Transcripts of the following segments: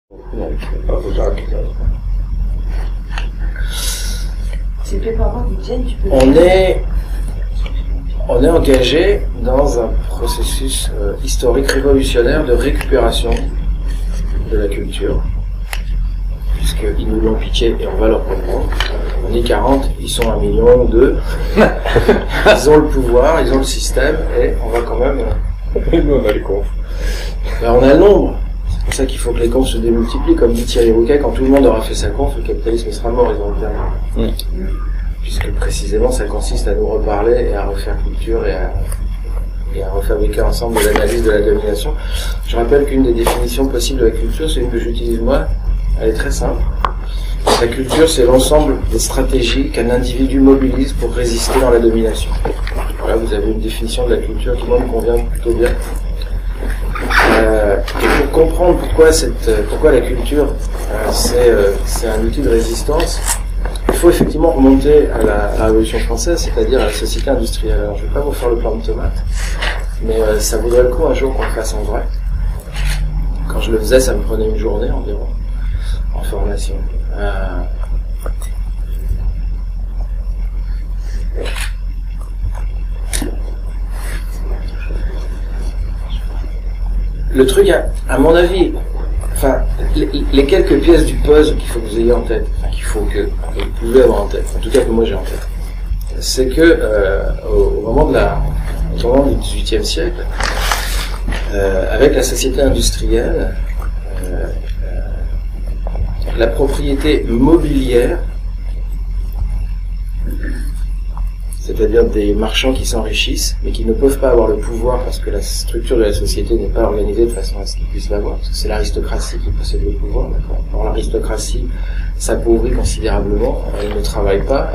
On est engagé dans un processus historique révolutionnaire de récupération de la culture, puisqu'ils nous l'ont piqué et on va leur reprendre. On est 40, ils sont 1 million ou 2. Ils ont le pouvoir, ils ont le système, et on va quand même... Et nous, on a les confs. Ben, on a le nombre. C'est pour ça qu'il faut que les confs se démultiplient. Comme dit Thierry Rouquet, quand tout le monde aura fait sa conf, le capitalisme sera mort, ils ont le terme. Puisque précisément, ça consiste à nous reparler et à refaire culture et à refabriquer ensemble de l'analyse de la domination. Je rappelle qu'une des définitions possibles de la culture, c'est une que j'utilise moi, elle est très simple. La culture, c'est l'ensemble des stratégies qu'un individu mobilise pour résister dans la domination. Voilà, vous avez une définition de la culture qui, moi, me convient plutôt bien. Et pour comprendre pourquoi la culture, c'est un outil de résistance, il faut effectivement remonter à la Révolution française, c'est-à-dire à la société industrielle. Alors, je ne vais pas vous faire le plan de tomate, mais ça vaudrait le coup un jour qu'on le fasse en vrai. Quand je le faisais, ça me prenait une journée environ, en formation. Le truc, à mon avis, enfin, les quelques pièces du puzzle qu'il faut que vous ayez en tête, enfin, que vous pouvez avoir en tête, en tout cas que moi j'ai en tête, c'est que au moment du XVIIIe siècle, avec la société industrielle, la propriété mobilière, c'est-à-dire des marchands qui s'enrichissent, mais qui ne peuvent pas avoir le pouvoir parce que la structure de la société n'est pas organisée de façon à ce qu'ils puissent l'avoir, parce que c'est l'aristocratie qui possède le pouvoir, d'accord. Alors l'aristocratie s'appauvrit considérablement, elle ne travaille pas,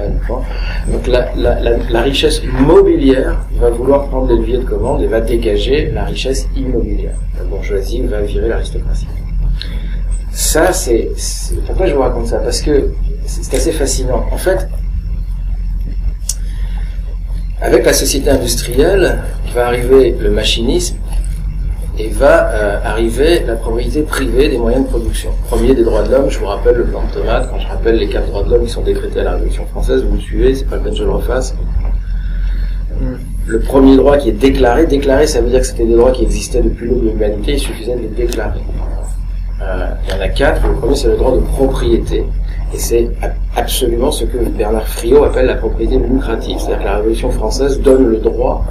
donc la richesse mobilière va vouloir prendre les leviers de commande et va dégager la richesse immobilière. La bourgeoisie va virer l'aristocratie. Ça, c'est pourquoi je vous raconte ça, parce que c'est assez fascinant. En fait, avec la société industrielle, va arriver le machinisme et va arriver la propriété privée des moyens de production. Premier des droits de l'homme, je vous rappelle le plan de tomate, quand je rappelle les 4 droits de l'homme qui sont décrétés à la Révolution française, vous me suivez, c'est pas la peine que je le refasse. Le premier droit qui est déclaré, ça veut dire que c'était des droits qui existaient depuis l'aube de l'humanité, il suffisait de les déclarer. Il y en a 4, le premier c'est le droit de propriété, et c'est absolument ce que Bernard Friot appelle la propriété lucrative, c'est-à-dire que la Révolution française donne le droit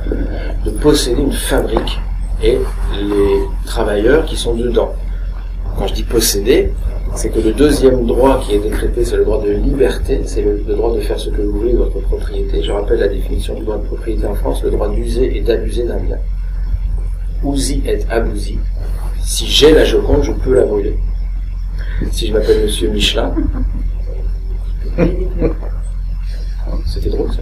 de posséder une fabrique et les travailleurs qui sont dedans. Quand je dis posséder, c'est que le deuxième droit qui est décrété, c'est le droit de liberté, c'est le droit de faire ce que vous voulez de votre propriété. Je rappelle la définition du droit de propriété en France, le droit d'user et d'abuser d'un bien. Usi et abusi. Si j'ai la Joconde, je peux la brûler. Si je m'appelle Monsieur Michelin, c'était drôle ça.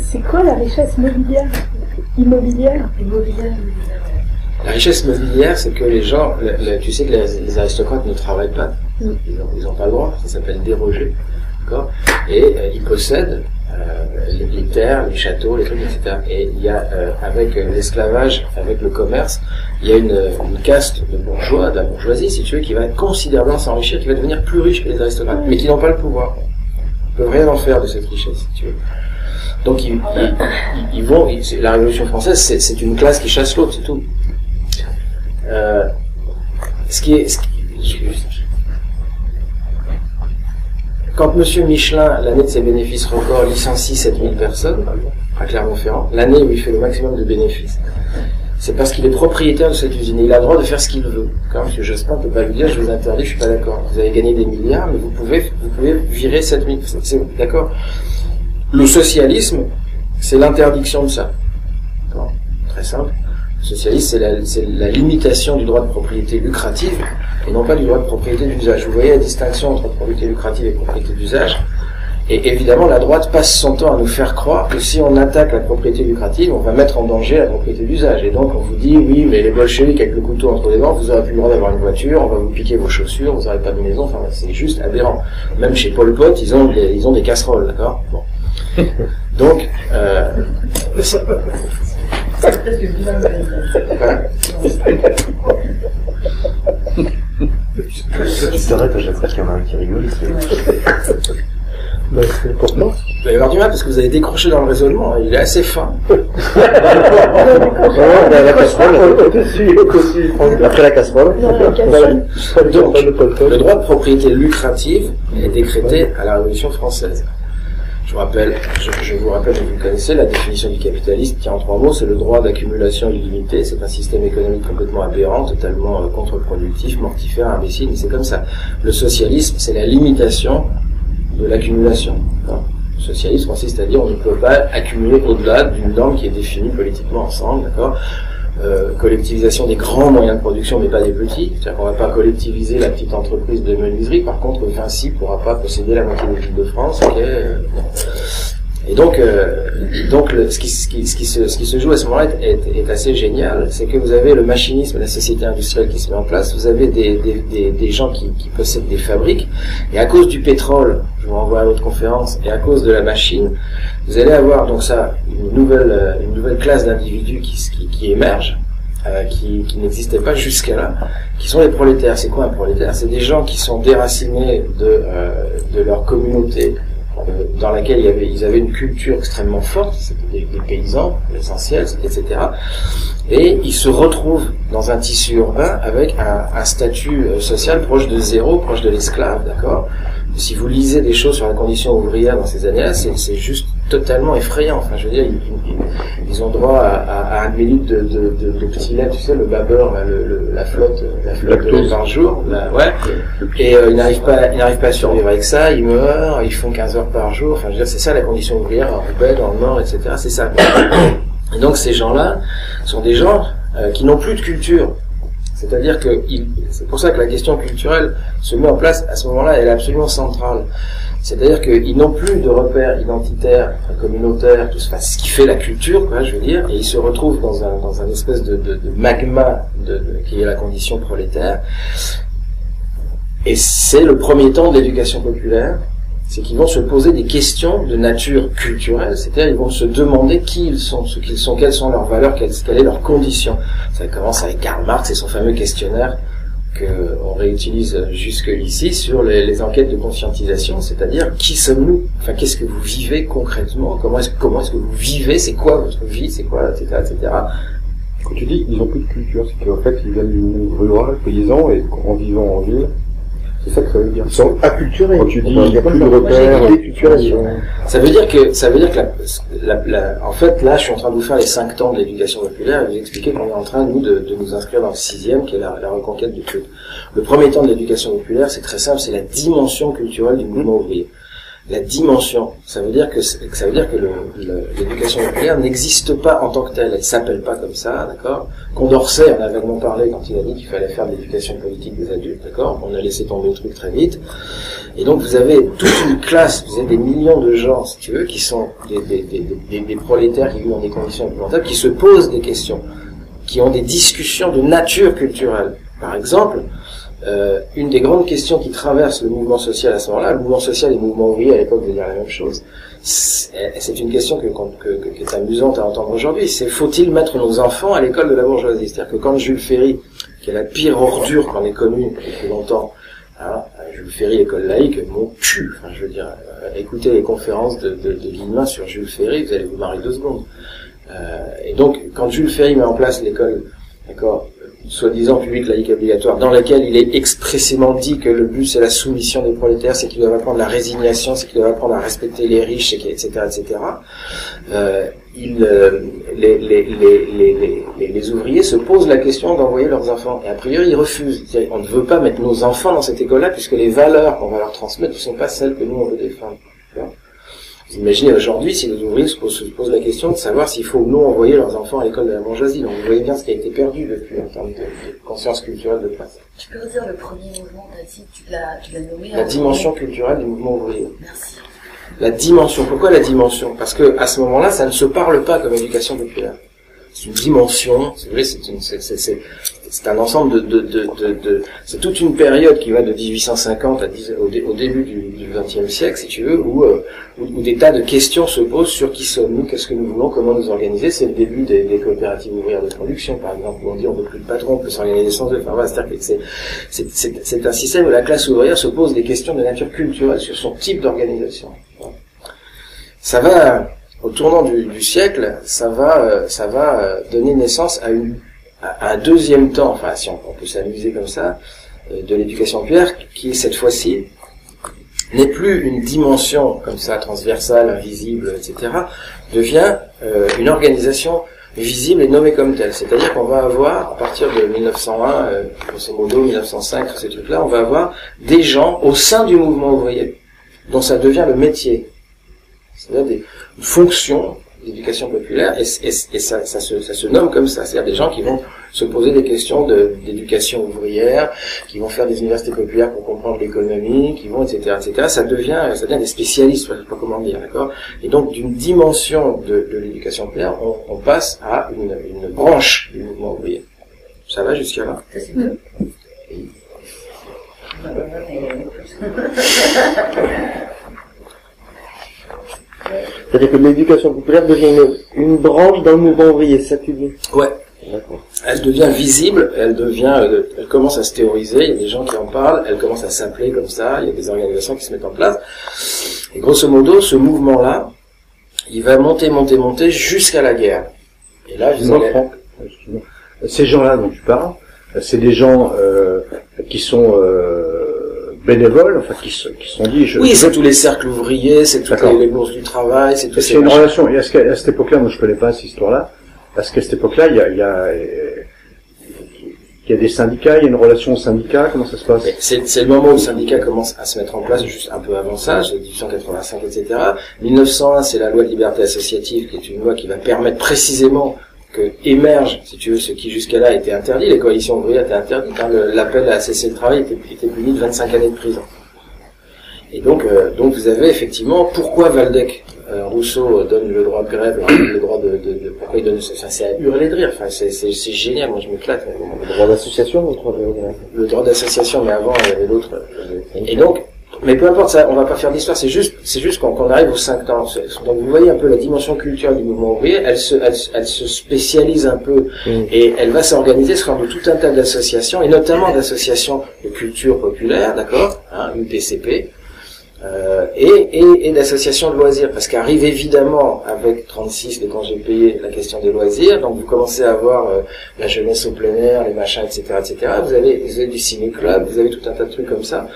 C'est quoi la richesse immobilière? La richesse mobilière, c'est que les gens, tu sais que les aristocrates ne travaillent pas, ils n'ont pas le droit, ça s'appelle déroger, d'accord. Et ils possèdent les terres, les châteaux, les trucs, etc. Et il y a, avec l'esclavage, avec le commerce, il y a une caste de bourgeois, de la bourgeoisie, si tu veux, qui va considérablement s'enrichir, qui va devenir plus riche que les aristocrates, mais qui n'ont pas le pouvoir. Ils ne peuvent rien en faire de cette richesse, si tu veux. Donc ils vont, la Révolution française, c'est une classe qui chasse l'autre, c'est tout. Quand M. Michelin, l'année de ses bénéfices records, licencie 7000 personnes à Clermont-Ferrand, l'année où il fait le maximum de bénéfices, c'est parce qu'il est propriétaire de cette usine. Il a le droit de faire ce qu'il veut. Quand M. Jospin ne peut pas lui dire, je vous interdis, je suis pas d'accord. Vous avez gagné des milliards, mais vous pouvez virer 7000. D'accord? Le socialisme, c'est l'interdiction de ça. D'accord? Très simple. Le socialisme, c'est la limitation du droit de propriété lucrative et non pas du droit de propriété d'usage. Vous voyez la distinction entre propriété lucrative et propriété d'usage. Et évidemment, la droite passe son temps à nous faire croire que si on attaque la propriété lucrative, on va mettre en danger la propriété d'usage. Et donc, on vous dit, oui, mais les bolcheviks avec le couteau entre les dents, vous n'aurez plus le droit d'avoir une voiture, on va vous piquer vos chaussures, vous n'aurez pas de maison, enfin, c'est juste aberrant. Même chez Pol Pot, ils ont des casseroles, d'accord? Bon. Donc, Tu t'arrêtes à chaque fois qu'il y en a un qui rigole, c'est important. Vous allez avoir du mal parce que vous avez décroché dans le raisonnement, il est assez fin. La casserole, au-dessus, après la casserole. Donc, le droit de propriété lucrative est décrété à la Révolution française. Je vous rappelle, vous connaissez la définition du capitalisme qui en 3 mots, c'est le droit d'accumulation illimitée. C'est un système économique complètement aberrant, totalement contre-productif, mortifère, imbécile, mais c'est comme ça. Le socialisme, c'est la limitation de l'accumulation. Le socialisme consiste à dire on ne peut pas accumuler au-delà d'une norme qui est définie politiquement ensemble, d'accord. Collectivisation des grands moyens de production, mais pas des petits. C'est-à-dire qu'on ne va pas collectiviser la petite entreprise de menuiserie. Par contre, Vinci ne pourra pas posséder la moitié des villes de France. Et donc, ce qui se joue à ce moment-là est assez génial. C'est que vous avez le machinisme, la société industrielle qui se met en place. Vous avez des gens qui possèdent des fabriques. Et à cause du pétrole, je vous renvoie à l'autre conférence, et à cause de la machine, vous allez avoir donc ça une nouvelle classe d'individus qui émerge, qui n'existait pas jusqu'à là, qui sont les prolétaires. C'est quoi un prolétaire? C'est des gens qui sont déracinés de leur communauté, dans laquelle ils avaient une culture extrêmement forte, c'était des paysans, l'essentiel, etc. Et ils se retrouvent dans un tissu urbain avec un statut social proche de zéro, proche de l'esclave, d'accord. Si vous lisez des choses sur la condition ouvrière dans ces années-là, c'est juste totalement effrayant. Enfin, je veux dire, ils ont droit à 1 minute de petit lait, tu sais, le babeur, la flotte de lait par jour, ouais. Et ils n'arrivent pas à survivre avec ça, ils meurent, ils font 15 heures par jour. Enfin, je veux dire, c'est ça la condition ouvrière en Roubaix, dans le Nord, etc. C'est ça. Et donc ces gens-là sont des gens qui n'ont plus de culture. C'est-à-dire que c'est pour ça que la question culturelle se met en place à ce moment-là, elle est absolument centrale. C'est-à-dire qu'ils n'ont plus de repères identitaires, communautaires, tout ça, ce qui fait la culture, quoi, je veux dire, et ils se retrouvent dans un espèce de magma qui est la condition prolétaire. Et c'est le premier temps de l'éducation populaire, c'est qu'ils vont se poser des questions de nature culturelle, c'est-à-dire ils vont se demander qui ils sont, ce qu'ils sont, quelles sont leurs valeurs, quelle est leur condition. Ça commence avec Karl Marx et son fameux questionnaire qu'on réutilise jusque ici sur les enquêtes de conscientisation, c'est-à-dire qui sommes-nous, enfin qu'est-ce que vous vivez concrètement, comment est-ce que vous vivez, c'est quoi votre vie, c'est quoi, etc., etc. Quand tu dis qu'ils n'ont plus de culture, c'est qu'en fait ils viennent du monde rural, paysan, et en vivant en ville, c'est ça que ça veut dire. Ils sont acculturés. Quand tu dis il n'y a plus de repères, déculturation. Ça veut dire que en fait, là, je suis en train de vous faire les 5 temps de l'éducation populaire et vous expliquer qu'on est en train, nous, de nous inscrire dans le 6e, qui est la reconquête du culte. Le premier temps de l'éducation populaire, c'est très simple, c'est la dimension culturelle du mouvement ouvrier. La dimension, ça veut dire que l'éducation populaire n'existe pas en tant que telle, elle s'appelle pas comme ça, d'accord. Condorcet en a vaguement parlé quand il a dit qu'il fallait faire de l'éducation politique des adultes, d'accord. On a laissé tomber le truc très vite. Et donc vous avez toute une classe, vous avez des millions de gens, si tu veux, qui sont des prolétaires qui vivent dans des conditions épouvantables, qui se posent des questions, qui ont des discussions de nature culturelle. Par exemple, une des grandes questions qui traverse le mouvement social à ce moment-là, le mouvement social et le mouvement ouvrier à l'époque veut dire la même chose, c'est une question qui est amusante à entendre aujourd'hui, c'est faut-il mettre nos enfants à l'école de la bourgeoisie? C'est-à-dire que quand Jules Ferry, qui est la pire ordure qu'on ait connue depuis longtemps, hein, Jules Ferry, école laïque, mon cul, enfin je veux dire, écoutez les conférences de Guillemin sur Jules Ferry, vous allez vous marrer 2 secondes. Et donc, quand Jules Ferry met en place l'école, d'accord, soi-disant public laïque obligatoire, dans laquelle il est expressément dit que le but c'est la soumission des prolétaires, c'est qu'ils doivent apprendre la résignation, c'est qu'ils doivent apprendre à respecter les riches, etc., etc. Les ouvriers se posent la question d'envoyer leurs enfants, et a priori ils refusent. On ne veut pas mettre nos enfants dans cette école-là, puisque les valeurs qu'on va leur transmettre ne sont pas celles que nous on veut défendre. Vous imaginez aujourd'hui si les ouvriers se posent la question de savoir s'il faut ou non envoyer leurs enfants à l'école de la bourgeoisie. Donc vous voyez bien ce qui a été perdu depuis en termes de conscience culturelle de classe. Tu peux redire le premier mouvement, tu l'as nommé. La dimension culturelle du mouvement ouvrier. Merci. La dimension. Pourquoi la dimension? Parce que à ce moment-là, ça ne se parle pas comme éducation populaire. c'est une dimension, si vous voulez, c'est un ensemble c'est toute une période qui va de 1850 au début du XXe siècle, si tu veux, où des tas de questions se posent sur qui sommes-nous, qu'est-ce que nous voulons, comment nous organiser. C'est le début des coopératives ouvrières de production, par exemple, où on dit on veut plus de patron, on peut s'organiser sans eux. Enfin voilà, c'est-à-dire que c'est un système où la classe ouvrière se pose des questions de nature culturelle sur son type d'organisation. Ça va, au tournant du siècle, ça va donner naissance à un deuxième temps, enfin si on peut s'amuser comme ça, de l'éducation populaire, qui cette fois-ci n'est plus une dimension comme ça transversale, invisible, etc., devient une organisation visible et nommée comme telle. C'est-à-dire qu'on va avoir, à partir de 1901, grosso modo 1905, tous ces trucs-là, on va avoir des gens au sein du mouvement ouvrier dont ça devient le métier. C'est-à-dire une fonction d'éducation populaire, et ça se nomme comme ça. C'est-à-dire des gens qui vont se poser des questions d'éducation ouvrière, qui vont faire des universités populaires pour comprendre l'économie, qui vont, etc., etc. Ça devient des spécialistes, je sais pas comment dire, d'accord? Et donc, d'une dimension de l'éducation populaire, on passe à une branche du mouvement ouvrier. Ça va jusqu'à là? Ça, c'est bien. C'est-à-dire que l'éducation populaire devient une branche dans le mouvement ouvrier, c'est ça que tu dis? Ouais. D'accord. Elle devient visible, elle commence à se théoriser, il y a des gens qui en parlent, elle commence à s'appeler comme ça, il y a des organisations qui se mettent en place. Et grosso modo, ce mouvement-là, il va monter jusqu'à la guerre. Et là, ces gens-là dont tu parles, c'est des gens qui sont bénévoles, enfin qui se sont dit. C'est tous les cercles ouvriers, c'est toutes les bourses du travail, c'est tout. C'est une relation. Et à cette époque-là, moi je connais pas cette histoire-là. Parce qu'à cette époque-là, il y a des syndicats, il y a une relation au syndicat. Comment ça se passe? C'est le moment où le syndicat commence à se mettre en place, juste un peu avant ça, 1885, etc. 1901, c'est la loi de liberté associative, qui est une loi qui va permettre précisément que émerge, si tu veux, ce qui jusqu'à là était interdit. Les coalitions ouvrières étaient interdites. L'appel à cesser le travail était puni de 25 années de prison. Et donc vous avez effectivement, pourquoi Waldeck, Rousseau donne le droit de grève, le droit pourquoi il donne ça, c'est à hurler de rire. Enfin, c'est génial. Moi, je m'éclate. Le droit d'association, le droit d'association, mais avant, il y avait l'autre. Et donc, mais peu importe ça, on va pas faire d'histoire. C'est juste qu'on arrive aux 5 ans. Donc, vous voyez un peu la dimension culturelle du mouvement ouvrier. Elle se spécialise un peu et elle va s'organiser sous forme de tout un tas d'associations et notamment d'associations de culture populaire, d'accord, UPCP. Et d'associations de loisirs, parce qu'arrive évidemment avec 36 les congés payés la question des loisirs, donc vous commencez à avoir la jeunesse au plein air, les machins, etc., etc. Vous avez du ciné-club, vous avez tout un tas de trucs comme ça,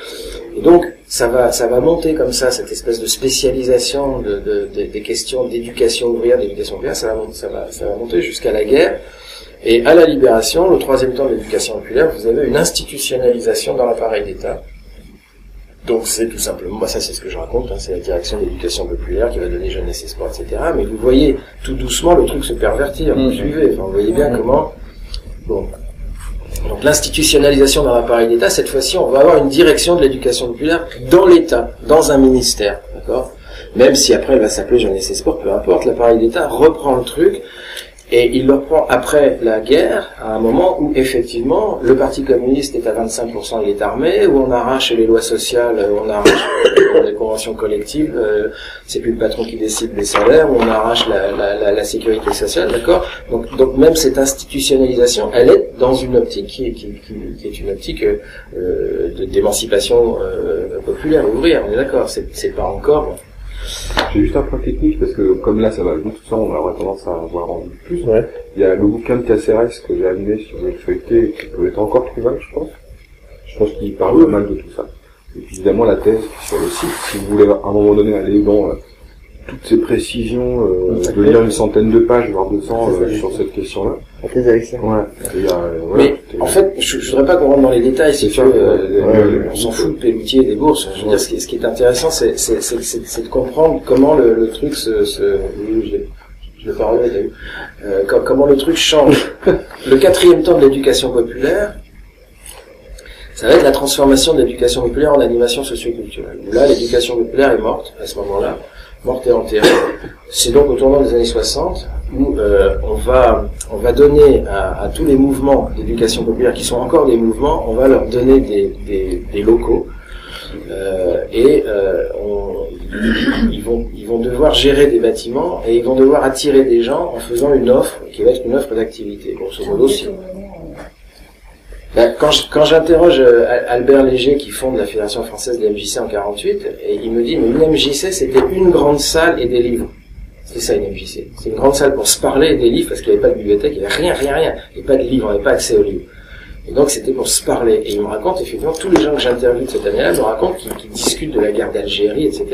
et donc ça va monter comme ça, cette espèce de spécialisation des questions d'éducation ouvrière, ça va monter jusqu'à la guerre. Et à la libération, le troisième temps de l'éducation populaire, vous avez une institutionnalisation dans l'appareil d'État. Donc c'est tout simplement, ça c'est ce que je raconte, c'est la direction de l'éducation populaire qui va donner jeunesse et sport, etc. Mais vous voyez tout doucement le truc se pervertir, vous suivez, enfin, vous voyez bien comment. Bon. Donc l'institutionnalisation dans l'appareil d'État, cette fois-ci on va avoir une direction de l'éducation populaire dans l'État, dans un ministère, d'accord? Même si après elle va s'appeler jeunesse et sport, peu importe, l'appareil d'État reprend le truc. Et il le reprend après la guerre, à un moment où, effectivement, le Parti communiste est à 25%, il est armé, où on arrache les lois sociales, on arrache les conventions collectives, c'est plus le patron qui décide des salaires, où on arrache la sécurité sociale, d'accord? Donc même cette institutionnalisation, elle est dans une optique qui est une optique d'émancipation populaire, ouvrière, on est d'accord, c'est pas encore... J'ai juste un point technique, parce que comme là ça va vite, tout ça, on aurait tendance à voir en plus. Ouais. Il y a le bouquin de Caceres que j'ai amené sur le feuilleté, qui peut être encore trouvable, je pense. Je pense qu'il parle pas mal de tout ça. Et puis évidemment la thèse sur le site, si vous voulez à un moment donné aller dans toutes ces précisions, de lire une centaine de pages, voire 200 sur cette question-là. La thèse avec ça. Ouais. Mais en fait, je voudrais pas qu'on rentre dans les détails, si tu veux, on s'en fout de Pelloutier et des bourses. Je veux dire, ce qui est intéressant, c'est de comprendre comment le truc je l'ai pas relevé, t'as vu, comment le truc change. Le quatrième temps de l'éducation populaire, ça va être la transformation de l'éducation populaire en animation socioculturelle. Là, l'éducation populaire est morte à ce moment-là. morte et enterrée. C'est donc au tournant des années 60 où on va donner à tous les mouvements d'éducation populaire qui sont encore des mouvements, on va leur donner des locaux ils vont devoir gérer des bâtiments et ils vont devoir attirer des gens en faisant une offre qui va être une offre d'activité. Grosso modo, quand j'interroge Albert Léger qui fonde la Fédération française des MJC en 48, et il me dit mais une MJC c'était une grande salle et des livres. C'est ça une MJC. C'est une grande salle pour se parler et des livres parce qu'il n'y avait pas de bibliothèque, il n'y avait rien. Il n'y avait pas de livres, on n'avait pas accès aux livres. Et donc c'était pour se parler. Et il me raconte effectivement, tous les gens que j'interviewe de cette année-là me racontent qu'ils discutent de la guerre d'Algérie, etc.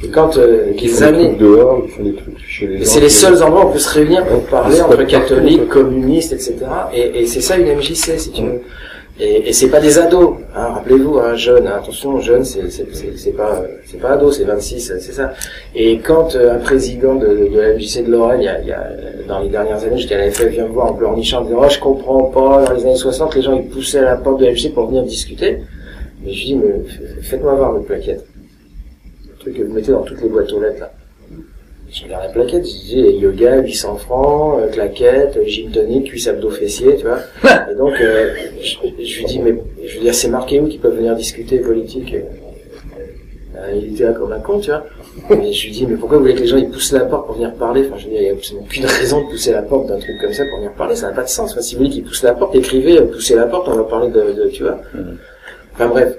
Et quand les années dehors, ils font des trucs chez les gens. C'est les seuls endroits où on peut se réunir pour parler entre catholiques, communistes, etc. Et c'est ça une MJC, si tu veux. Et c'est pas des ados, hein, rappelez-vous, hein, jeunes, hein, attention, jeunes, c'est pas ado, c'est 26, c'est ça. Et quand un président de la MJC de Lorraine, il y a dans les dernières années, j'étais à la FF, vient me voir en pleurnichant, en disant, oh, je comprends pas, dans les années 60, les gens, ils poussaient à la porte de la MJC pour venir discuter. Mais je dis, mais faites-moi voir votre plaquette. Le truc que vous mettez dans toutes les boîtes aux lettres, là. Je regarde la plaquette, je dis yoga, 800 francs, claquette, gym tonic, cuisse abdos fessiers, tu vois. Et donc, je lui dis, mais, je veux dire, c'est marqué où qu'ils peuvent venir discuter politique? Il était là comme un con, tu vois. Et je lui dis, mais pourquoi vous voulez que les gens, ils poussent la porte pour venir parler? Enfin, je veux dire, il n'y a absolument aucune raison de pousser la porte d'un truc comme ça pour venir parler, ça n'a pas de sens. Enfin, si vous voulez qu'ils poussent la porte, écrivez, poussez la porte, on va parler de tu vois. Enfin, bref.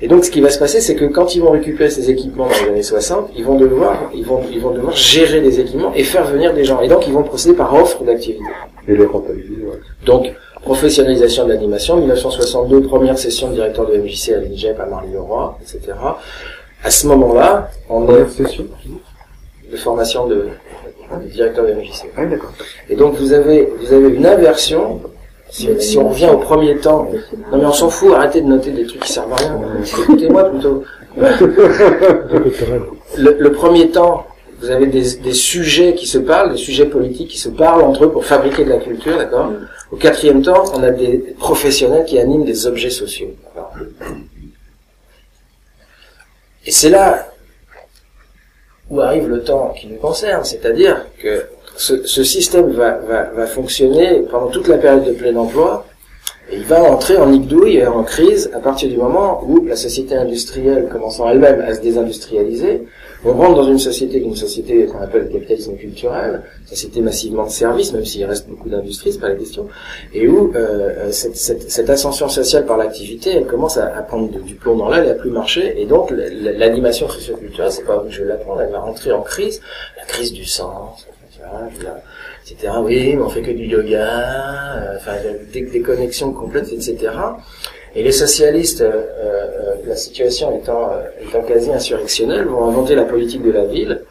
Et donc, ce qui va se passer, c'est que quand ils vont récupérer ces équipements dans les années 60, ils vont devoir gérer les équipements et faire venir des gens. Et donc, ils vont procéder par offre d'activité. Et les rentabiliser, ouais. Donc, professionnalisation de l'animation, 1962, première session de directeur de MJC à l'INGEP, à Marly-le-Roi, etc. À ce moment-là, première session de formation de directeur de MJC. Ah, d'accord. Et donc, vous avez une inversion. Si on revient au premier temps, non mais on s'en fout, arrêtez de noter des trucs qui servent à rien. Écoutez-moi plutôt. Le premier temps, vous avez des sujets qui se parlent, des sujets politiques qui se parlent entre eux pour fabriquer de la culture, d'accord? Au quatrième temps, on a des professionnels qui animent des objets sociaux. Et c'est là où arrive le temps qui nous concerne, c'est-à-dire que ce système va fonctionner pendant toute la période de plein emploi et il va entrer en igdouille et en crise à partir du moment où la société industrielle commençant elle-même à se désindustrialiser, on rentre dans une société qu'on appelle le capitalisme culturel, société massivement de services, même s'il reste beaucoup d'industrie, c'est pas la question, et où cette ascension sociale par l'activité, elle commence à prendre du plomb dans l'aile et à plus marcher, et donc l'animation socioculturelle, c'est pas où je vais l'apprendre, elle va rentrer en crise, la crise du sens, etc. Oui, mais on fait que du yoga, enfin des connexions complètes, etc. Et les socialistes, la situation étant quasi insurrectionnelle, vont inventer la politique de la ville,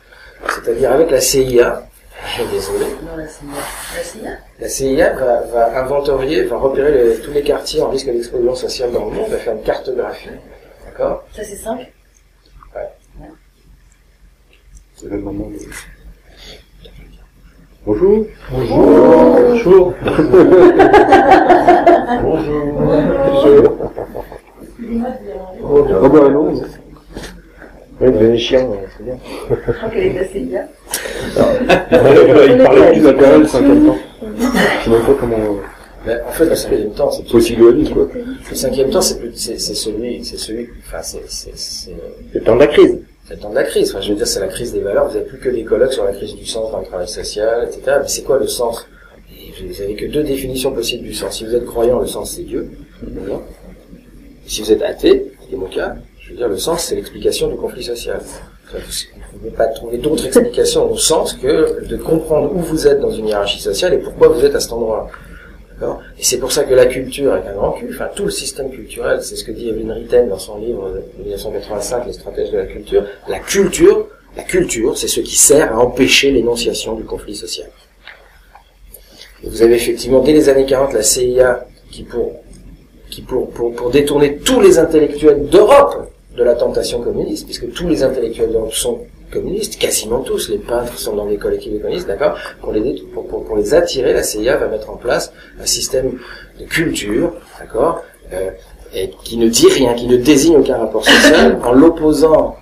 c'est-à-dire avec la CIA. Je suis désolé. Non, la CIA va inventorier, va repérer tous les quartiers en risque d'explosion sociale dans le monde, va faire une cartographie, d'accord? Ça c'est simple. Ouais. C'est le moment de... Bonjour. Bonjour. Bonjour. Ah bah non. Oui, devenez chiant, c'est bien. Je crois qu'elle est assez bien. Il parlait du latéral, le cinquième temps. Je sais même pas comment... Mais en fait, le cinquième temps, c'est aussi de la vie, quoi. Le cinquième temps, c'est celui, enfin, c'est le temps de la crise. C'est le temps de la crise. Enfin, je veux dire, c'est la crise des valeurs. Vous n'avez plus que des colloques sur la crise du sens dans le travail social, etc. Mais c'est quoi le sens? Vous avez que deux définitions possibles du sens. Si vous êtes croyant, le sens c'est Dieu. Si vous êtes athée, ce qui est mon cas, je veux dire, le sens c'est l'explication du conflit social. Vous ne pouvez pas trouver d'autre explication au sens que de comprendre où vous êtes dans une hiérarchie sociale et pourquoi vous êtes à cet endroit-là. D'accord? Et c'est pour ça que la culture, avec un grand cul, enfin tout le système culturel, c'est ce que dit Evelyn Ritten dans son livre de 1985, Les stratèges de la culture. La culture, c'est ce qui sert à empêcher l'énonciation du conflit social. Et vous avez effectivement, dès les années 40, la CIA qui pour détourner tous les intellectuels d'Europe de la tentation communiste, puisque tous les intellectuels d'Europe sont communistes, quasiment tous, les peintres sont dans des collectifs communistes, d'accord, pour les attirer, la CIA va mettre en place un système de culture, d'accord, et qui ne dit rien, qui ne désigne aucun rapport social, en l'opposant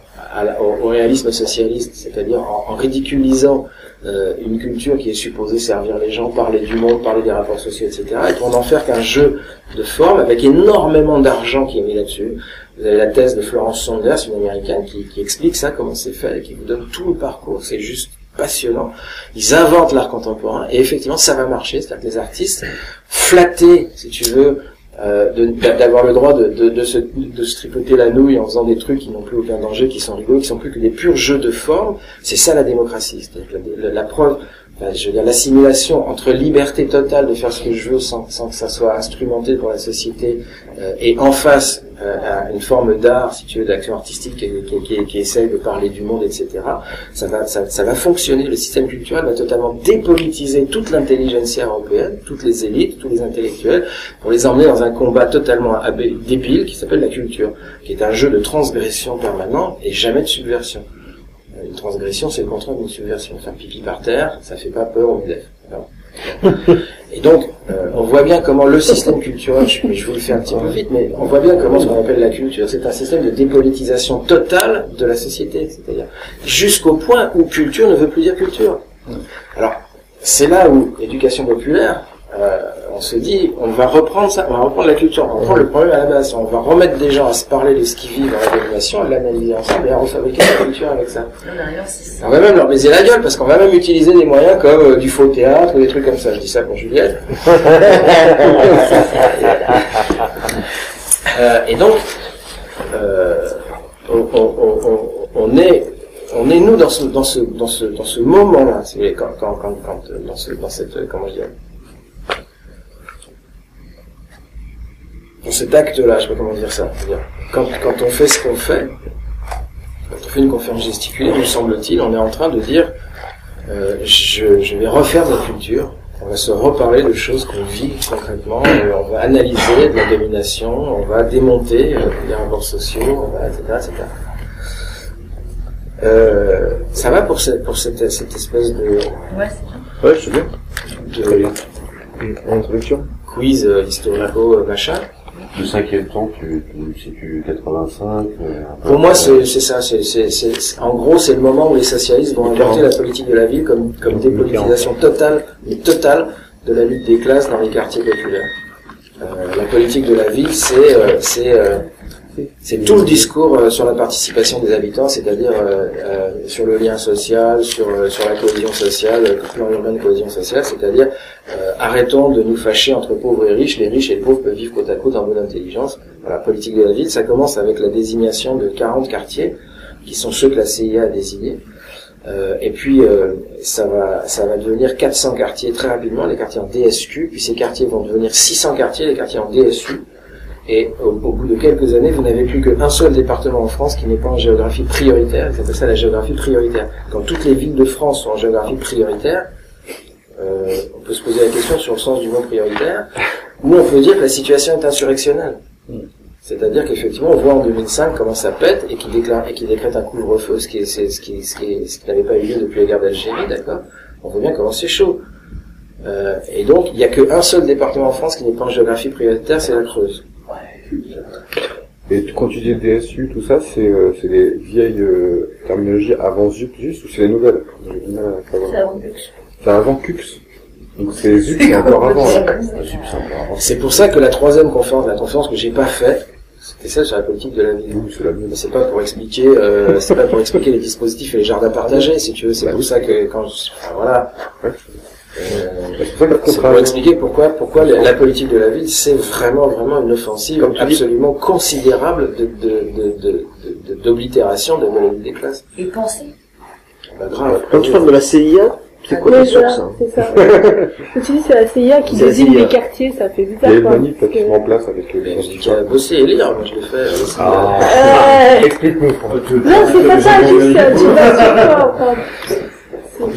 au réalisme socialiste, c'est-à-dire en ridiculisant une culture qui est supposée servir les gens, parler du monde, parler des rapports sociaux, etc., et pour n'en faire qu'un jeu de forme avec énormément d'argent qui est mis là-dessus. Vous avez la thèse de Florence Saunders, une américaine, qui explique ça, comment c'est fait, et qui vous donne tout le parcours. C'est juste passionnant. Ils inventent l'art contemporain, et effectivement, ça va marcher. C'est-à-dire que les artistes, flattés, si tu veux, d'avoir le droit de se tripoter la nouille en faisant des trucs qui n'ont plus aucun danger, qui sont rigolos, qui sont plus que des purs jeux de forme, c'est ça la démocratie. C'est-à-dire que la preuve, enfin, je veux dire, l'assimilation entre liberté totale de faire ce que je veux sans que ça soit instrumenté pour la société, et en face à une forme d'art, si tu veux, d'action artistique qui essaye de parler du monde, etc. Ça va fonctionner. Le système culturel va totalement dépolitiser toute l'intelligentsia européenne, toutes les élites, tous les intellectuels, pour les emmener dans un combat totalement débile qui s'appelle la culture, qui est un jeu de transgression permanent et jamais de subversion. Une transgression, c'est le contraire d'une subversion. Faire pipi par terre, ça fait pas peur aux MEDEF. Et donc, on voit bien comment le système culturel, je vous le fais un petit peu vite, mais on voit bien comment ce qu'on appelle la culture, c'est un système de dépolitisation totale de la société, c'est-à-dire jusqu'au point où culture ne veut plus dire culture. Alors, c'est là où l'éducation populaire, on se dit, on va reprendre ça, on va reprendre la culture, on va reprendre le problème à la base, on va remettre des gens à se parler de ce qu'ils vivent dans la domination, à l'analyser ensemble et à refabriquer la culture avec ça. On va même leur baiser la gueule, parce qu'on va même utiliser des moyens comme du faux théâtre ou des trucs comme ça. Je dis ça pour Juliette. Et donc, on est nous dans ce moment-là, dans cette, comment je dirais, dans cet acte-là, je sais pas comment dire ça. C'est-à-dire, quand on fait ce qu'on fait, quand on fait une conférence gesticulée, me semble-t-il, on est en train de dire, je vais refaire de la culture, on va se reparler de choses qu'on vit concrètement, on va analyser de la domination, on va démonter les rapports sociaux, on va, etc., etc. Ça va pour cette espèce de... Ouais, c'est bien. Ouais, je suis bien. Introduction. Quiz historico machin. Le cinquième temps, tu situes 85. Pour moi, c'est ça. En gros, c'est le moment où les socialistes vont inventer la politique de la ville comme dépolitisation totale de la lutte des classes dans les quartiers populaires. La politique de la ville, c'est tout le discours sur la participation des habitants, c'est-à-dire sur le lien social, sur la cohésion sociale, le plan urbain de cohésion sociale, c'est-à-dire arrêtons de nous fâcher entre pauvres et riches, les riches et les pauvres peuvent vivre côte à côte en bonne intelligence. Voilà, politique de la ville, ça commence avec la désignation de 40 quartiers, qui sont ceux que la CIA a désignés. Et puis ça va devenir 400 quartiers très rapidement, les quartiers en DSQ, puis ces quartiers vont devenir 600 quartiers, les quartiers en DSU. Et au bout de quelques années, vous n'avez plus qu'un seul département en France qui n'est pas en géographie prioritaire, ils appellent ça la géographie prioritaire. Quand toutes les villes de France sont en géographie prioritaire, on peut se poser la question sur le sens du mot prioritaire, ou on peut dire que la situation est insurrectionnelle. C'est-à-dire qu'effectivement, on voit en 2005 comment ça pète et qui décrète un couvre-feu, ce qui n'avait pas eu lieu depuis la guerre d'Algérie, d'accord? On voit bien comment c'est chaud. Et donc, il n'y a qu'un seul département en France qui n'est pas en géographie prioritaire, c'est la Creuse. Et quand tu dis DSU, tout ça, c'est les vieilles terminologies avant ZUP juste, ou c'est les nouvelles? J'ai du mal à savoir. C'est avant Cux. C'est avant Cux. Donc c'est ZUP, c'est encore avant. C'est pour ça que la troisième conférence, la conférence que j'ai pas faite, c'était celle sur la politique de la ville. Oui, c'est la mienne. Mais c'est pas pour expliquer, les dispositifs et les jardins partagés, si tu veux. C'est pour ça que voilà. C'est pour expliquer pourquoi la politique de la ville, c'est vraiment une offensive absolument considérable d'oblitération de la lutte des classes. Et penser. Bah, grave. Quand tu parles de la CIA, c'est quoi la source? C'est ça. Quand tu dis c'est la CIA qui désigne les quartiers, ça fait bizarre. Il y a une manip qui se met en place avec les qui a bossé et lire, moi je l'ai fait. Explique-nous. Non, c'est pas ça, juste tu vas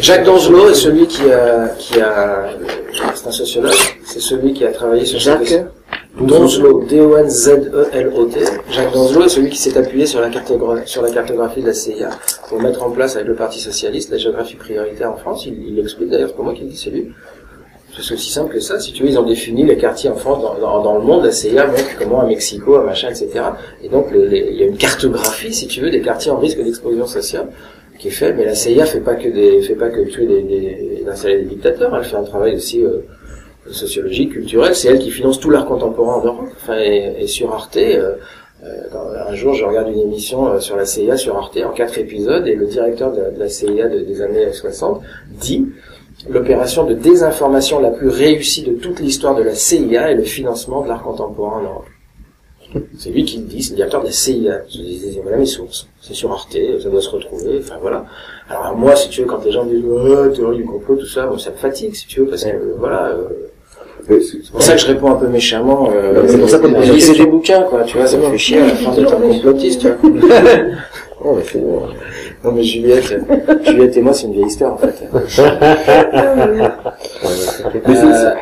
Jacques Donzelot est celui qui a c'est un sociologue, c'est celui qui a travaillé sur Jacques Donzelot, D-O-N-Z-E-L-O-T. Jacques Donzelot est celui qui s'est appuyé sur la cartographie de la CIA pour mettre en place avec le Parti Socialiste la géographie prioritaire en France. Il l'explique d'ailleurs, c'est pas moi qui le dis, c'est lui. C'est aussi simple que ça. Si tu veux, ils ont défini les quartiers en France, dans le monde. La CIA montre comment à Mexico, à machin, etc. Et donc, il y a une cartographie, si tu veux, des quartiers en risque d'explosion sociale qui est faite. Mais la CIA fait pas que tuer d'installer des dictateurs. Elle fait un travail aussi sociologique, culturel. C'est elle qui finance tout l'art contemporain en Europe. Enfin, et sur Arte. Un jour, je regarde une émission sur la CIA sur Arte en 4 épisodes, et le directeur de la CIA des années 60 dit: l'opération de désinformation la plus réussie de toute l'histoire de la CIA est le financement de l'art contemporain en Europe. C'est lui qui le dit, c'est le directeur de la CIA. Je disais, voilà mes sources. C'est sur Arte, ça doit se retrouver, enfin voilà. Alors moi, si tu veux, quand les gens me disent théorie du complot, tout ça, bon, ça me fatigue, si tu veux, parce que voilà. C'est pour ça que je réponds un peu méchamment. C'est pour ça qu'on lisez des bouquins, quoi. Tu vois, ça me fait chier à la fin d'être un complotiste, tu vois. Oh, mais c'est bon. Non, mais Juliette et moi, c'est une vieille histoire, en fait.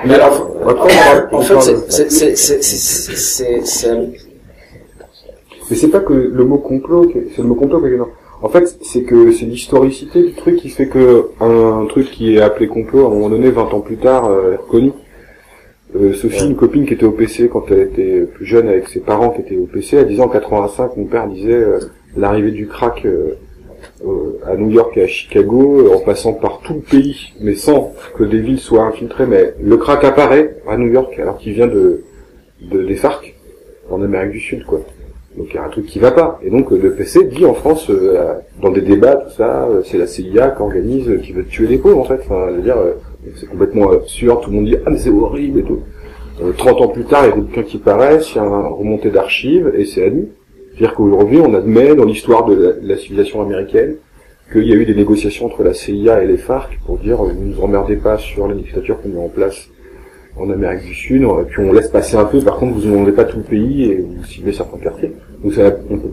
Mais alors, en fait, c'est mais c'est pas que le mot complot, c'est le mot complot qui est gênant. En fait, c'est que c'est l'historicité du truc qui fait que un truc qui est appelé complot, à un moment donné, 20 ans plus tard, est reconnu. Sophie, une copine qui était au PC quand elle était plus jeune avec ses parents qui étaient au PC, elle disait en 85, mon père disait l'arrivée du crack à New York et à Chicago, en passant par tout le pays, mais sans que des villes soient infiltrées, mais le crack apparaît à New York alors qu'il vient des FARC en Amérique du Sud, quoi. Donc il y a un truc qui va pas. Et donc le PC dit en France, dans des débats, tout ça, c'est la CIA qui organise, qui veut tuer les pauvres en fait. Enfin, je veux dire, c'est complètement absurde, tout le monde dit ah mais c'est horrible et tout. 30 ans plus tard, il y a des bouquins qui paraissent, il y a une remontée d'archives, et c'est admis. C'est-à-dire qu'aujourd'hui, on admet dans l'histoire de la civilisation américaine qu'il y a eu des négociations entre la CIA et les FARC pour dire ne nous emmerdez pas sur les dictatures qu'on met en place en Amérique du Sud, puis on laisse passer un peu, par contre vous ne demandez pas tout le pays et vous ciblez certains quartiers. Donc ça, on peut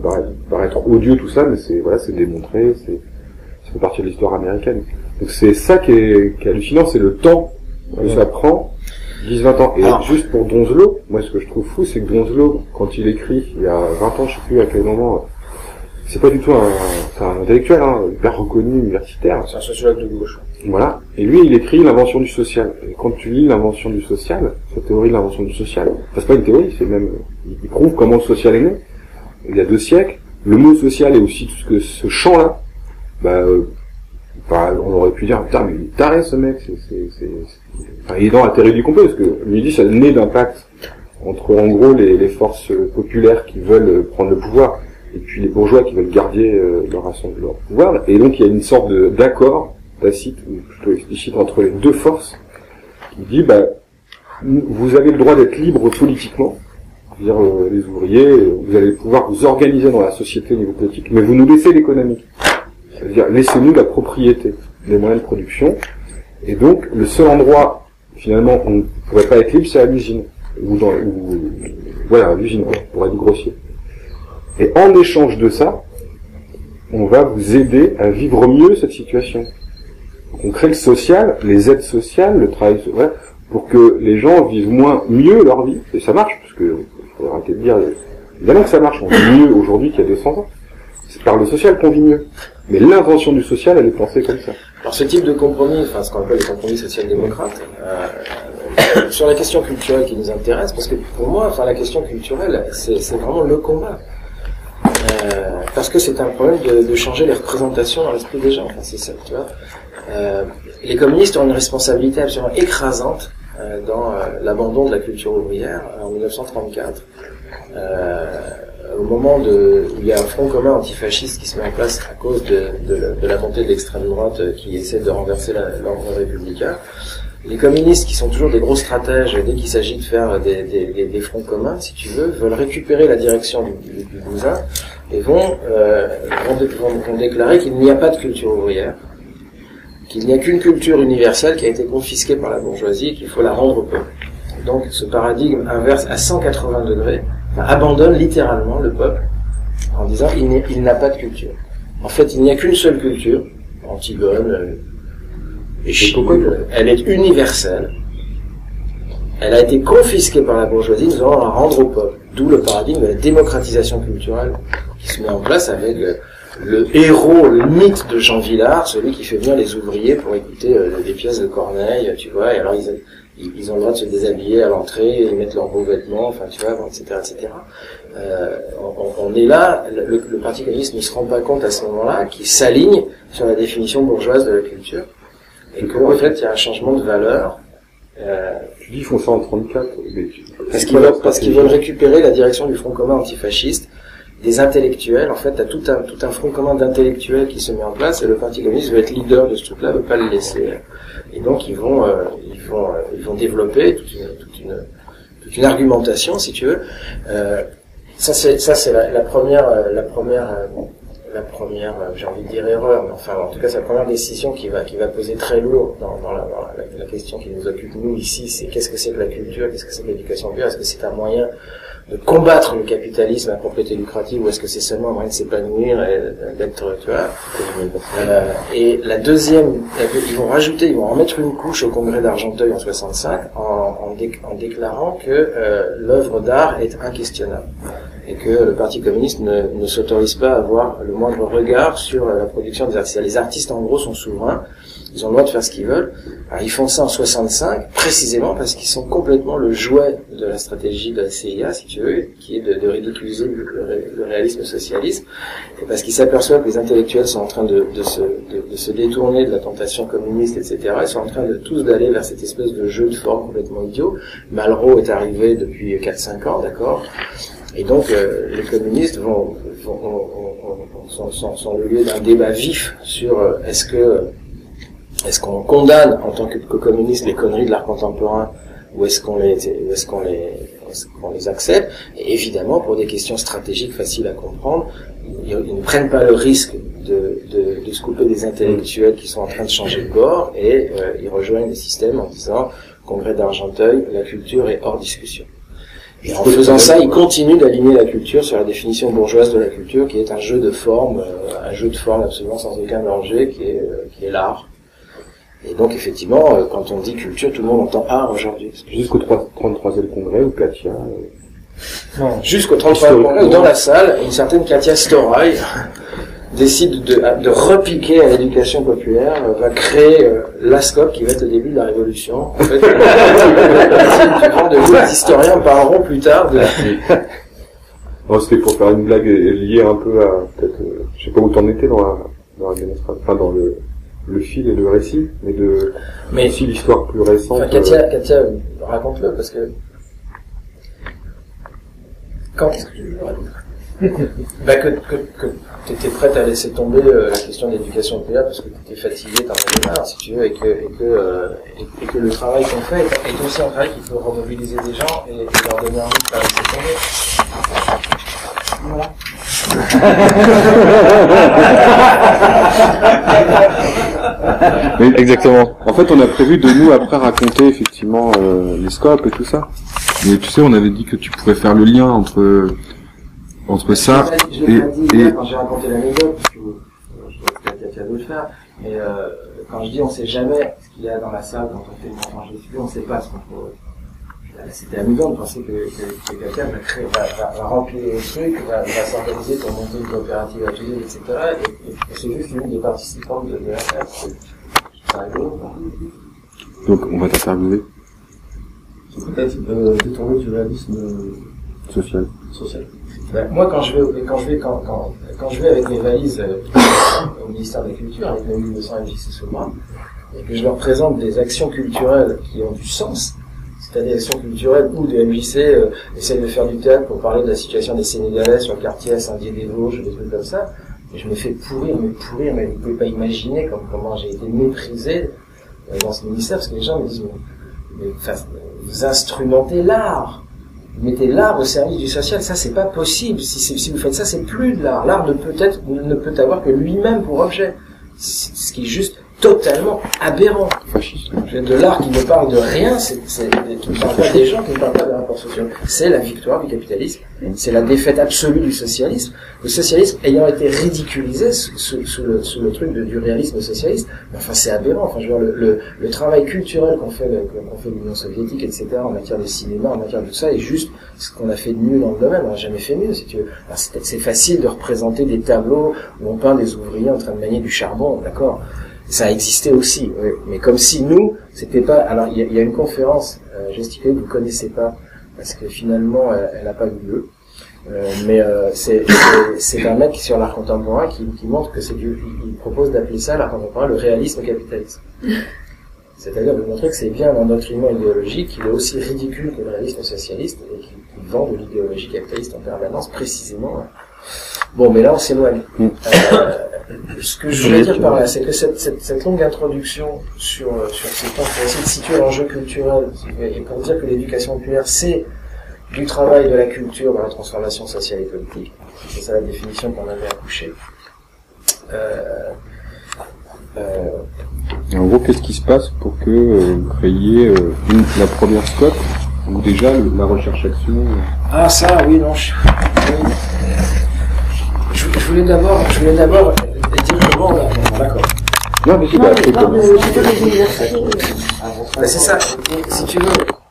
paraître odieux tout ça, mais c'est démontré, ça fait partie de l'histoire américaine. Donc c'est ça qui est hallucinant, c'est le temps que ça prend, 10-20 ans. Et juste pour Donzelot, moi ce que je trouve fou, c'est que Donzelot, quand il écrit, il y a 20 ans, je sais plus à quel moment, c'est pas du tout un intellectuel, hyper reconnu, universitaire. C'est un sociologue de gauche. Voilà. Et lui, il écrit l'invention du social. Et quand tu lis l'invention du social, sa théorie de l'invention du social, c'est pas une théorie, c'est même, il prouve comment le social est né. Il y a 2 siècles, le mot social est aussi tout ce que ce champ-là, on aurait pu dire, putain, mais il est taré, ce mec, enfin, il est dans la théorie du complot, parce que, lui dit, ça naît d'un pacte entre, en gros, les forces populaires qui veulent prendre le pouvoir, et puis les bourgeois qui veulent garder leur pouvoir, et donc il y a une sorte d'accord tacite, ou plutôt explicite, entre les 2 forces, qui dit, vous avez le droit d'être libre politiquement, c'est-à-dire les ouvriers, vous allez pouvoir vous organiser dans la société au niveau politique, mais vous nous laissez l'économie. C'est-à-dire, laissez-nous la propriété des moyens de production, et donc, le seul endroit, finalement, où on ne pourrait pas être libre, c'est à l'usine. Voilà, à l'usine, pour être grossier. Et en échange de ça, on va vous aider à vivre mieux cette situation. Donc on crée le social, les aides sociales, le travail social, pour que les gens vivent mieux leur vie. Et ça marche, parce que, faut arrêter de dire, évidemment que ça marche, on vit mieux aujourd'hui qu'il y a 200 ans. C'est par le social qu'on vit mieux. Mais l'invention du social, elle est pensée comme ça. Alors ce type de compromis, enfin ce qu'on appelle les compromis social-démocrates, sur la question culturelle qui nous intéresse, parce que pour moi, enfin la question culturelle, c'est vraiment le combat. Parce que c'est un problème de changer les représentations dans l'esprit des gens. Enfin, c'est ça, tu vois. Les communistes ont une responsabilité absolument écrasante dans l'abandon de la culture ouvrière en 1934. Au moment où il y a un front commun antifasciste qui se met en place à cause de la montée de l'extrême droite qui essaie de renverser l'ordre républicain, les communistes, qui sont toujours des gros stratèges dès qu'il s'agit de faire des fronts communs, si tu veux, veulent récupérer la direction du bousin et vont déclarer qu'il n'y a pas de culture ouvrière, qu'il n'y a qu'une culture universelle qui a été confisquée par la bourgeoisie et qu'il faut la rendre au peuple. Donc ce paradigme inverse à 180 degrés, abandonne littéralement le peuple en disant il n'a pas de culture. En fait, il n'y a qu'une seule culture, Antigone, Échille, elle est universelle. Elle a été confisquée par la bourgeoisie, nous allons la rendre au peuple. D'où le paradigme de la démocratisation culturelle qui se met en place avec le héros, le mythe de Jean Vilar, celui qui fait venir les ouvriers pour écouter des pièces de Corneille, tu vois, et alors ils ont le droit de se déshabiller à l'entrée, ils mettent leurs beaux vêtements, enfin tu vois, etc., etc. On est là, le Parti communiste ne se rend pas compte à ce moment-là qu'il s'aligne sur la définition bourgeoise de la culture, et qu'en fait il y a un changement de valeur. Tu dis ils font ça en 34, mais parce qu'ils veulent récupérer la direction du Front commun antifasciste, des intellectuels. En fait, t'as tout un front commun d'intellectuels qui se met en place, et le Parti communiste veut être leader de ce truc-là, veut pas le laisser. Et donc ils vont développer toute une argumentation, si tu veux. Ça c'est la première, j'ai envie de dire erreur, mais enfin, en tout cas, c'est la première décision qui va peser très lourd dans la question qui nous occupe nous ici, c'est qu'est-ce que c'est que la culture, qu'est-ce que c'est que l'éducation populaire, est-ce que c'est un moyen de combattre le capitalisme à propriété lucrative, ou est-ce que c'est seulement un moyen de s'épanouir et d'être, tu vois, et la deuxième, ils vont en mettre une couche au congrès d'Argenteuil en 65, en déclarant que l'œuvre d'art est inquestionnable, et que le Parti communiste ne s'autorise pas à avoir le moindre regard sur la production des artistes. Les artistes, en gros, sont souverains, ils ont le droit de faire ce qu'ils veulent. Alors, ils font ça en 65, précisément parce qu'ils sont complètement le jouet de la stratégie de la CIA, si tu veux, qui est de ridiculiser le réalisme socialiste, et parce qu'ils s'aperçoivent que les intellectuels sont en train de se détourner de la tentation communiste, etc. Ils sont en train d'aller vers cette espèce de jeu de forme complètement idiot. Malraux est arrivé depuis 4-5 ans, d'accord? Et donc, les communistes sont le lieu d'un débat vif sur est-ce qu'on condamne en tant que communiste les conneries de l'art contemporain, ou est-ce qu'on les accepte. Et évidemment, pour des questions stratégiques faciles à comprendre, ils ne prennent pas le risque de se couper des intellectuels qui sont en train de changer de bord, et ils rejoignent le système en disant Congrès d'Argenteuil, la culture est hors discussion. Et en faisant ça, ils continuent d'aligner la culture sur la définition bourgeoise de la culture, qui est un jeu de forme absolument sans aucun danger, qui est l'art. Et donc, effectivement, quand on dit culture, tout le monde entend art aujourd'hui. Jusqu'au 33e congrès, où Katia... Non, jusqu'au 33e congrès, où dans la salle, une certaine Katia Storaï décide de repiquer à l'éducation populaire, va créer l'ASCOP, qui va être le début de la révolution. En fait, les historiens parleront plus tard de... Non, c'était pour faire une blague liée un peu à, peut-être, je sais pas où t'en étais dans la démonstration, enfin, dans le fil et le récit, mais aussi l'histoire plus récente. Enfin, Katia, raconte-le, parce que quand que t'étais prête à laisser tomber la question de l'éducation populaire parce que t'étais fatigué, t'en avais marre, si tu veux, et que le travail qu'on fait est aussi un travail qui peut remobiliser des gens et leur donner envie de pas laisser tomber. Voilà. Mais exactement. En fait, on a prévu de nous après raconter effectivement les scopes et tout ça. Mais tu sais, on avait dit que tu pouvais faire le lien entre ça et quand j'ai raconté l'anecdote, parce que je dois peut-être de le faire, mais quand je dis on sait jamais ce qu'il y a dans la salle quand on fait une conférence de studio, on sait pas ce qu'on peut. C'était amusant de penser que quelqu'un va remplir les trucs, va s'organiser pour monter une coopérative atelier, etc. Et c'est juste une des participantes de la salle. C'est rigolo. Donc on va t'interviewer. C'est peut-être détourné du réalisme social. Ben, moi, quand je vais avec mes valises au ministère de la Culture, avec mes 1200 MJC sous le bras, et que je leur présente des actions culturelles qui ont du sens, c'est-à-dire des actions culturelles où des MJC essayent de faire du théâtre pour parler de la situation des Sénégalais sur le quartier à Saint-Dié-des-Vosges, des trucs comme ça, et je me fais pourrir, mais vous pouvez pas imaginer comment j'ai été méprisé dans ce ministère, parce que les gens me disent, mais vous instrumentez l'art. Vous mettez l'art au service du social, ça c'est pas possible. Si vous faites ça, c'est plus de l'art. L'art ne peut avoir que lui-même pour objet. Ce qui est juste totalement aberrant. Fasciste. De l'art qui ne parle de rien, qui ne parle pas des gens, qui ne parle pas des rapports sociaux. C'est la victoire du capitalisme, c'est la défaite absolue du socialisme. Le socialisme ayant été ridiculisé sous le truc du réalisme socialiste, enfin c'est aberrant. Enfin, je veux dire, le travail culturel qu'on fait l'Union soviétique, etc., en matière de cinéma, en matière de tout ça, est juste ce qu'on a fait de mieux dans le domaine. On n'a jamais fait mieux, si tu veux. C'est facile de représenter des tableaux où on peint des ouvriers en train de manier du charbon, d'accord. Ça existait aussi, oui. Mais comme si nous, c'était pas... Alors, il y a une conférence gesticulée que vous connaissez pas, parce que finalement, elle n'a pas eu lieu. C'est un mec sur l'art contemporain qui montre que il propose d'appeler ça, l'art contemporain, le réalisme capitaliste. C'est-à-dire de montrer que c'est bien un endoctrinement idéologique, qu'il est aussi ridicule que le réalisme socialiste, et qui vend de l'idéologie capitaliste en permanence, précisément. Bon, mais là, on s'éloigne. Ce que je voulais dire par là, c'est que cette longue introduction sur ces points pour essayer de situer l'enjeu culturel, et pour dire que l'éducation populaire, c'est du travail de la culture dans la transformation sociale et politique. C'est ça la définition qu'on avait accouchée. En gros, qu'est-ce qui se passe pour que vous créiez la première SCOT, ou déjà la recherche-action Ah ça, oui, non, oui. Je voulais d'abord dire comment on a... D'accord. Non, mais c'est pas... C'est ça, si tu veux...